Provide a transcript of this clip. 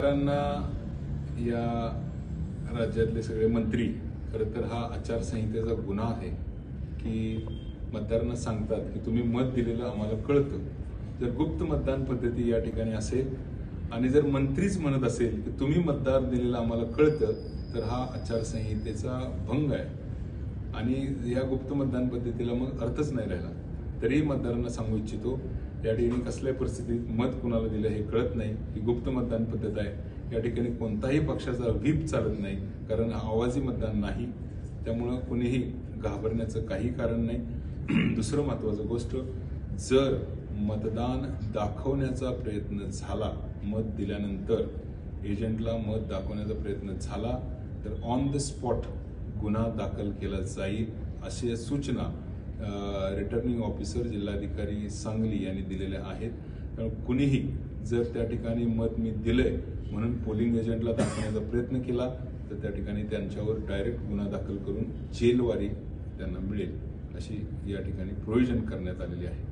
या राज्यातले सगळे मंत्री खरं तर हा आचारसंहितेचा गुन्हा आहे की मतदारांना सांगतात की तुम्ही मत दिलेलं आम्हाला कळतं. जर गुप्त मतदान पद्धती या ठिकाणी असेल आणि जर मंत्रीच म्हणत असेल की तुम्ही मतदार दिलेलं आम्हाला कळतं, तर हा आचारसंहितेचा भंग आहे आणि या गुप्त मतदान पद्धतीला मग अर्थच नाही राहिला. तरीही मतदारांना सांगू इच्छितो, या ठिकाणी कसल्याही परिस्थितीत मत कुणाला दिलं हे कळत नाही. ही गुप्त मतदान पद्धत आहे. या ठिकाणी कोणताही पक्षाचा व्हीप चालत नाही, कारण आवाजी मतदान नाही. त्यामुळं कुणीही घाबरण्याचं काही कारण नाही. दुसरं महत्त्वाचं गोष्ट, जर मतदान दाखवण्याचा प्रयत्न झाला, मत दिल्यानंतर एजंटला मत दाखवण्याचा प्रयत्न झाला, तर ऑन द स्पॉट गुन्हा दाखल केला जाईल, अशी सूचना रिटर्निंग ऑफिसर जिल्हाधिकारी सांगली यांनी दिलेल्या आहेत. त्यामुळे कुणीही जर त्या ठिकाणी मत मी दिलंय म्हणून पोलिंग एजंटला दाखवण्याचा प्रयत्न केला, तर त्या ठिकाणी त्यांच्यावर डायरेक्ट गुन्हा दाखल करून जेलवारी त्यांना मिळेल, अशी या ठिकाणी प्रोव्हिजन करण्यात आलेली आहे.